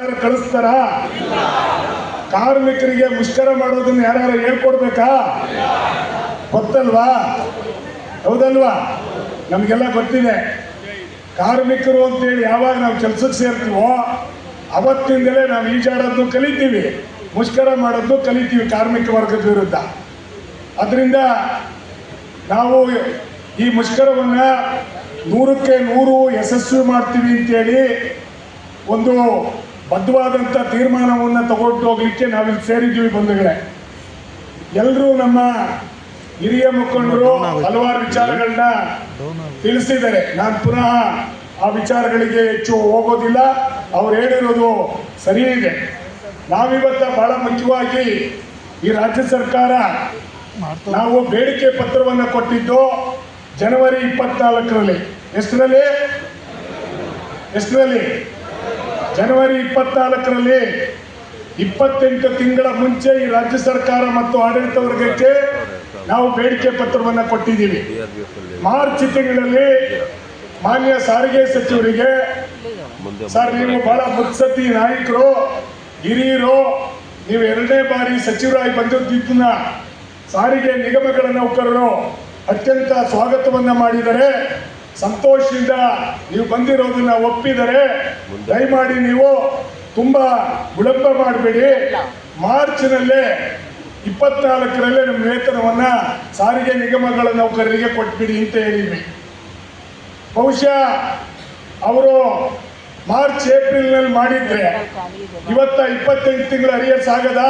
ಕಳಿಸ್ತಾರ? ಕಾರ್ಮಿಕರಿಗೆ ಮುಷ್ಕರ ಮಾಡೋದನ್ನ ಯಾರು ಹೇಳ್ಕೊಡ್ಬೇಕಾ? ಗೊತ್ತಲ್ವಾ? ಹೌದಲ್ವಾ? ನಮಗೆಲ್ಲ ಗೊತ್ತಿದೆ. ಕಾರ್ಮಿಕರು ಅಂತೇಳಿ ಯಾವಾಗ ನಾವು ಕೆಲಸಕ್ಕೆ ಸೇರ್ತೀವೋ ಅವತ್ತಿಂದಲೇ ನಾವು ಈಜಾಡೋದು ಕಲಿತೀವಿ, ಮುಷ್ಕರ ಮಾಡೋದು ಕಲಿತೀವಿ ಕಾರ್ಮಿಕ ವರ್ಗದ ವಿರುದ್ಧ. ಅದರಿಂದ ನಾವು ಈ ಮುಷ್ಕರವನ್ನು 100ಕ್ಕೆ 100 ಯಶಸ್ವಿ ಮಾಡ್ತೀವಿ ಅಂತೇಳಿ ಒಂದು ಬದ್ಧವಾದಂಥ ತೀರ್ಮಾನವನ್ನು ತಗೊಂಡು ಹೋಗ್ಲಿಕ್ಕೆ ನಾವಿಲ್ಲಿ ಸೇರಿದ್ದೀವಿ ಬಂಧುಗಳೇ. ಎಲ್ಲರೂ ನಮ್ಮ ಹಿರಿಯ ಮುಖಂಡರು ಹಲವಾರು ವಿಚಾರಗಳನ್ನ ತಿಳಿಸಿದ್ದಾರೆ. ನಾನು ಪುನಃ ಆ ವಿಚಾರಗಳಿಗೆ ಹೆಚ್ಚು ಹೋಗೋದಿಲ್ಲ. ಅವ್ರು ಹೇಳಿರೋದು ಸರಿ ಇದೆ. ನಾವಿವತ್ತ ಬಹಳ ಮುಖ್ಯವಾಗಿ ಈ ರಾಜ್ಯ ಸರ್ಕಾರ ನಾವು ಬೇಡಿಕೆ ಪತ್ರವನ್ನು ಕೊಟ್ಟಿದ್ದು ಜನವರಿ 24ರಲ್ಲಿ. ಎಷ್ಟರಲ್ಲಿ? ಜನವರಿ 24ರಲ್ಲಿ 28 ತಿಂಗಳ ಮುಂಚೆ ಈ ರಾಜ್ಯ ಸರ್ಕಾರ ಮತ್ತು ಆಡಳಿತ ವರ್ಗಕ್ಕೆ ನಾವು ಬೇಡಿಕೆ ಪತ್ರವನ್ನು ಕೊಟ್ಟಿದ್ದೀವಿ. ಮಾರ್ಚ್ ತಿಂಗಳಲ್ಲಿ ಮಾನ್ಯ ಸಾರಿಗೆ ಸಚಿವರಿಗೆ, ಸರ್ ನೀವು ಬಹಳ ಮುತ್ಸದ್ದಿ ನಾಯಕರು, ಹಿರಿಯರು, ನೀವು 2ನೇ ಬಾರಿ ಸಚಿವರಾಗಿ ಬಂದಿದ್ದನ್ನ ಸಾರಿಗೆ ನಿಗಮಗಳ ನೌಕರರು ಅತ್ಯಂತ ಸ್ವಾಗತವನ್ನ ಮಾಡಿದರೆ, ಸಂತೋಷದಿಂದ ನೀವು ಬಂದಿರೋದನ್ನ ಒಪ್ಪಿದರೆ, ದಯಮಾಡಿ ನೀವು ತುಂಬಾ ವಿಳಂಬ ಮಾಡಬೇಡಿ, ಮಾರ್ಚ್ನಲ್ಲೇ 24ರಲ್ಲೇ ನಮ್ಮ ವೇತನವನ್ನ ಸಾರಿಗೆ ನಿಗಮಗಳ ನೌಕರರಿಗೆ ಕೊಟ್ಬಿಡಿ ಅಂತ ಹೇಳಿದ್ವಿ. ಬಹುಶಃ ಅವರು ಮಾರ್ಚ್ ಏಪ್ರಿಲ್ನಲ್ಲಿ ಮಾಡಿದ್ರೆ ಇವತ್ತ 28 ತಿಂಗಳ ಅರಿಯರ್ಸ್ ಆಗದ?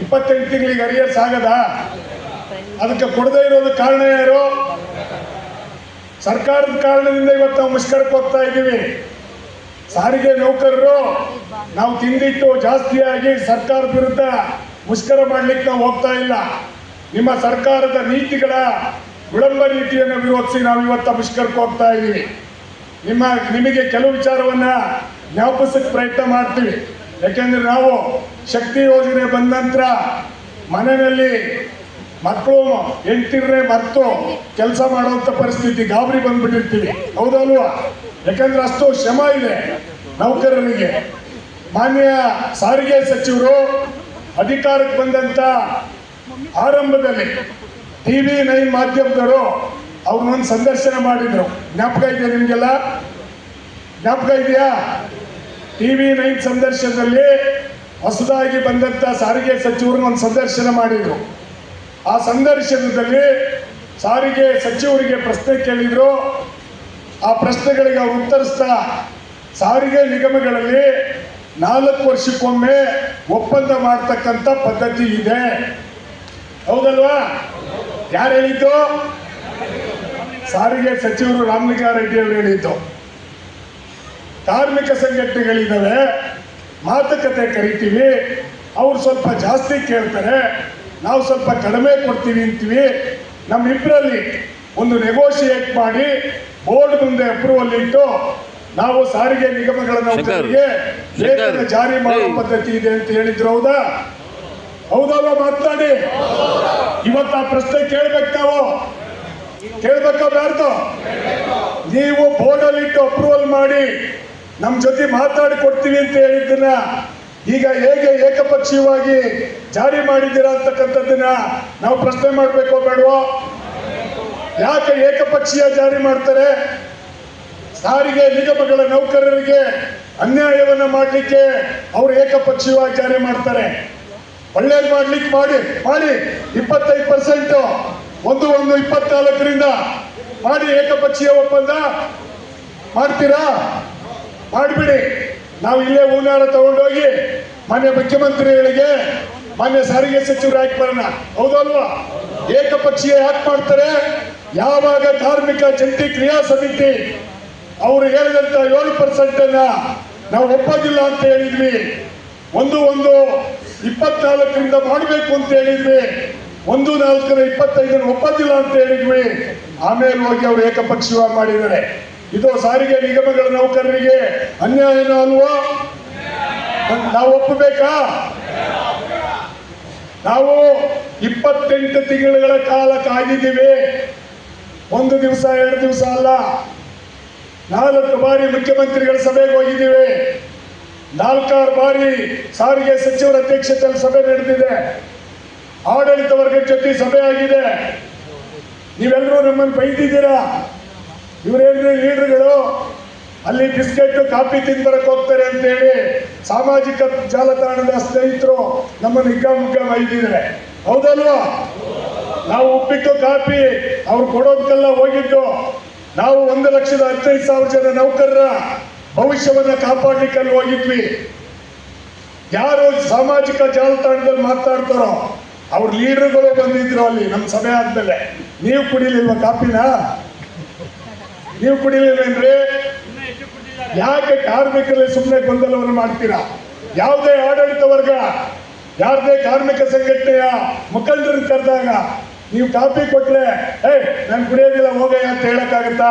28 ತಿಂಗಳಿಗೆ ಅರಿಯರ್ಸ್ ಆಗದ? ಅದಕ್ಕೆ ಕೊಡದೇ ಇರೋದು ಕಾರಣ ಯಾರು? ಸರ್ಕಾರದ ಕಾರಣದಿಂದ ಇವತ್ತು ನಾವು ಮುಷ್ಕರಕ್ಕೆ ಹೋಗ್ತಾ ಇದ್ದೀವಿ. ಸಾರಿಗೆ ನೌಕರರು ನಾವು ತಿಂದಿಟ್ಟು ಜಾಸ್ತಿಯಾಗಿ ಸರ್ಕಾರದ ವಿರುದ್ಧ ಮುಷ್ಕರ ಮಾಡ್ಲಿಕ್ಕೆ ನಾವು ಹೋಗ್ತಾ ಇಲ್ಲ. ನಿಮ್ಮ ಸರ್ಕಾರದ ನೀತಿಗಳ ವಿಳಂಬ ನೀತಿಯನ್ನು ವಿರೋಧಿಸಿ ನಾವು ಇವತ್ತು ಮುಷ್ಕರಕ್ಕೆ ಹೋಗ್ತಾ ಇದ್ದೀವಿ. ನಿಮಗೆ ಕೆಲವು ವಿಚಾರವನ್ನ ಜ್ಞಾಪಿಸಕ್ಕೆ ಪ್ರಯತ್ನ ಮಾಡ್ತೀವಿ. ಯಾಕೆಂದ್ರೆ ನಾವು ಶಕ್ತಿ ಯೋಜನೆ ಬಂದ ನಂತರ ಮನೆಯಲ್ಲಿ ಮಕ್ಕಳು ಹೆಂಡ್ತಿರನ್ನೇ ಮರೆತು ಕೆಲಸ ಮಾಡುವಂಥ ಪರಿಸ್ಥಿತಿ, ಗಾಬರಿ ಬಂದ್ಬಿಟ್ಟಿರ್ತೀವಿ. ಹೌದಲ್ವಾ? ಯಾಕಂದ್ರೆ ಅಷ್ಟು ಶ್ರಮ ಇದೆ ನೌಕರರಿಗೆ. ಮಾನ್ಯ ಸಾರಿಗೆ ಸಚಿವರು ಅಧಿಕಾರಕ್ಕೆ ಬಂದಂತ ಆರಂಭದಲ್ಲಿ TV9 ಮಾಧ್ಯಮದವರು ಅವ್ರನ್ನೊಂದು ಸಂದರ್ಶನ ಮಾಡಿದ್ರು. ಜ್ಞಾಪಕ ಇದೆಯಾ ನಿಮಗೆಲ್ಲ? ಜ್ಞಾಪಕ ಇದೆಯಾ? TV9 ಸಂದರ್ಶನದಲ್ಲಿ ಹೊಸದಾಗಿ ಬಂದಂತ ಸಾರಿಗೆ ಸಚಿವರನ್ನ ಒಂದು ಸಂದರ್ಶನ ಮಾಡಿದ್ರು. ಆ ಸಂದರ್ಶನದಲ್ಲಿ ಸಾರಿಗೆ ಸಚಿವರಿಗೆ ಪ್ರಶ್ನೆ ಕೇಳಿದ್ರು. ಆ ಪ್ರಶ್ನೆಗಳಿಗೆ ಅವರು ಉತ್ತರಿಸ್ತಾ, ಸಾರಿಗೆ ನಿಗಮಗಳಲ್ಲಿ 4 ವರ್ಷಕ್ಕೊಮ್ಮೆ ಒಪ್ಪಂದ ಮಾಡ್ತಕ್ಕಂಥ ಪದ್ಧತಿ ಇದೆ. ಹೌದಲ್ವಾ? ಯಾರು ಹೇಳಿದ್ದು? ಸಾರಿಗೆ ಸಚಿವರು ರಾಮಲಿಂಗಾರೆಡ್ಡಿ ಅವರು ಹೇಳಿದ್ದು. ಕಾರ್ಮಿಕ ಸಂಘಟನೆಗಳಿದ್ದಾವೆ, ಮಾತುಕತೆ ಕರಿತೀವಿ, ಅವ್ರು ಸ್ವಲ್ಪ ಜಾಸ್ತಿ ಕೇಳ್ತಾರೆ, ನಾವು ಸ್ವಲ್ಪ ಕಡಿಮೆ ಕೊಡ್ತೀವಿ ಅಂತೀವಿ. ನಮ್ಮಿಬ್ಬರಲ್ಲಿ ಒಂದು ನೆಗೋಷಿಯೇಟ್ ಮಾಡಿ ಬೋರ್ಡ್ ಮುಂದೆ ಅಪ್ರೂವಲ್ ಇಟ್ಟು ನಾವು ಸಾರಿಗೆ ನಿಗಮಗಳ ನೌಕರರಿಗೆ ವೇತನ ಜಾರಿ ಮಾಡುವ ಪದ್ಧತಿ ಇದೆ ಅಂತ ಹೇಳಿದ್ರು. ಹೌದಾ? ಹೌದಲ್ವಾ? ಮಾತನಾಡಿ. ಇವತ್ತು ಆ ಪ್ರಶ್ನೆ ಕೇಳ್ಬೇಕು. ನಾವು ಕೇಳ್ಬೇಕಾ ಬೇಡ್ದು? ನೀವು ಬೋರ್ಡಲ್ಲಿ ಇಟ್ಟು ಅಪ್ರೂವಲ್ ಮಾಡಿ ನಮ್ಮ ಜೊತೆ ಮಾತಾಡಿ ಕೊಡ್ತೀವಿ ಅಂತ ಹೇಳಿದ್ದನ್ನ ಈಗ ಹೇಗೆ ಏಕಪಕ್ಷೀಯವಾಗಿ ಜಾರಿ ಮಾಡಿದ್ದೀರಾ ಅಂತಕ್ಕಂಥದ್ದನ್ನ ನಾವು ಪ್ರಶ್ನೆ ಮಾಡಬೇಕೋ ಬೇಡವೋ? ಯಾಕೆ ಏಕಪಕ್ಷೀಯ ಜಾರಿ ಮಾಡ್ತಾರೆ? ಸಾರಿಗೆ ನಿಗಮಗಳ ನೌಕರರಿಗೆ ಅನ್ಯಾಯವನ್ನ ಮಾಡಲಿಕ್ಕೆ ಅವರು ಏಕಪಕ್ಷೀಯವಾಗಿ ಜಾರಿ ಮಾಡ್ತಾರೆ. ಒಳ್ಳೇದು ಮಾಡ್ಲಿಕ್ಕೆ ಮಾಡಿ 25% 1/1/24ರಿಂದ ಮಾಡಿ ಏಕಪಕ್ಷೀಯ ಒಪ್ಪಂದ ಮಾಡ್ತೀರಾ? ಮಾಡಿಬಿಡಿ. ನಾವು ಇಲ್ಲೇ ಹೂನಾರ ತಗೊಂಡೋಗಿ ಮಾನ್ಯ ಮುಖ್ಯಮಂತ್ರಿಗಳಿಗೆ, ಮಾನ್ಯ ಸಾರಿಗೆ ಸಚಿವರು ಹಾಕಿ ಬರೋಣ. ಹೌದಲ್ವಾ? ಏಕಪಕ್ಷೀಯ ಯಾಕೆ ಮಾಡ್ತಾರೆ? ಯಾವಾಗ ಕಾರ್ಮಿಕ ಜಂಟಿ ಕ್ರಿಯಾ ಸಮಿತಿ ಅವರು ಹೇಳಿದಂತ 7% ನಾವು ಒಪ್ಪೋದಿಲ್ಲ ಅಂತ ಹೇಳಿದ್ವಿ, 1/1/24ರಿಂದ ಮಾಡಬೇಕು ಅಂತ ಹೇಳಿದ್ವಿ, 1/4/25 ಒಪ್ಪೋದಿಲ್ಲ ಅಂತ ಹೇಳಿದ್ವಿ. ಆಮೇಲೆ ಹೋಗಿ ಅವರು ಏಕಪಕ್ಷೀಯವಾಗಿ ಮಾಡಿದ್ದಾರೆ. ಇದು ಸಾರಿಗೆ ನಿಗಮಗಳ ನೌಕರರಿಗೆ ಅನ್ಯಾಯನೋ ಅಲ್ವೋ? ನಾವು ಒಪ್ಪಬೇಕಾ? ನಾವು 28 ತಿಂಗಳ ಕಾಲ ಕಾಯ್ದಿದ್ದೀವಿ. 1 ದಿವಸ 2 ದಿವಸ ಅಲ್ಲ, 4 ಬಾರಿ ಮುಖ್ಯಮಂತ್ರಿಗಳ ಸಭೆಗೆ ಹೋಗಿದ್ದೀವಿ. 4 ಬಾರಿ ಸಾರಿಗೆ ಸಚಿವರ ಅಧ್ಯಕ್ಷತೆಯಲ್ಲಿ ಸಭೆ ನಡೆದಿದೆ. ಆಡಳಿತ ವರ್ಗದ ಜೊತೆ ಸಭೆ ಆಗಿದೆ. ನೀವೆಲ್ಲರೂ ನಮ್ಮನ್ನು ಬೈದಿದ್ದೀರಾ. ಇವರೇನ್ರಿ ಲೀಡರ್ಗಳು ಅಲ್ಲಿ ಬಿಸ್ಕೆಟ್ ಕಾಫಿ ತಿನ್ಬರಕ್ ಹೋಗ್ತಾರೆ ಅಂತ ಹೇಳಿ ಸಾಮಾಜಿಕ ಜಾಲತಾಣದ ಸ್ನೇಹಿತರು ನಮ್ಮನ್ನು ಹಿಗ್ಗಾಮುಗ್ಗ ಬೈದಿದ್ದಾರೆ. ಹೌದಲ್ವಾ? ನಾವು ಉಪ್ಪಿಟ್ಟು ಕಾಫಿ ಅವ್ರು ಕೊಡೋದಕ್ಕೆಲ್ಲ ಹೋಗಿದ್ದು. ನಾವು 1,15,000 ಜನ ನೌಕರರ ಭವಿಷ್ಯವನ್ನ ಕಾಪಾಡಲಿಕ್ಕೆ ಅಲ್ಲಿ ಹೋಗಿದ್ವಿ. ಯಾರು ಸಾಮಾಜಿಕ ಜಾಲತಾಣದಲ್ಲಿ ಮಾತಾಡ್ತಾರೋ ಅವ್ರ ಲೀಡರ್ಗಳು ಬಂದಿದ್ರು ಅಲ್ಲಿ ನಮ್ಮ ಸಭೆ ಆದ್ಮೇಲೆ. ನೀವು ಕುಡಿಲಿಲ್ವ ಕಾಫಿನ? ನೀವು ಕುಡಿಲಿಲ್ವೇನ್ರಿ? ಯಾಕೆ ಕಾರ್ಮಿಕರಲ್ಲಿ ಸುಮ್ಮನೆ ಗೊಂದಲವನ್ನು ಮಾಡ್ತೀರಾ? ಯಾವುದೇ ಆಡಳಿತ ವರ್ಗ ಯಾರದೇ ಕಾರ್ಮಿಕ ಸಂಘಟನೆಯ ಮುಖಂಡರನ್ನು ಕರೆದಾಗ ನೀವು ಕಾಫಿ ಕೊಟ್ರೆ ನಾನು ಕುಡಿಯೋದಿಲ್ಲ ಹೋಗಯ್ಯ ಅಂತ ಹೇಳಕ್ಕಾಗತ್ತಾ?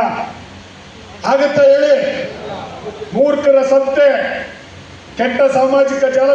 ಆಗತ್ತಾ ಹೇಳಿ? ಮೂರ್ಖರ ಸಂತೆ, ಕೆಟ್ಟ ಸಾಮಾಜಿಕ ಜಾಲ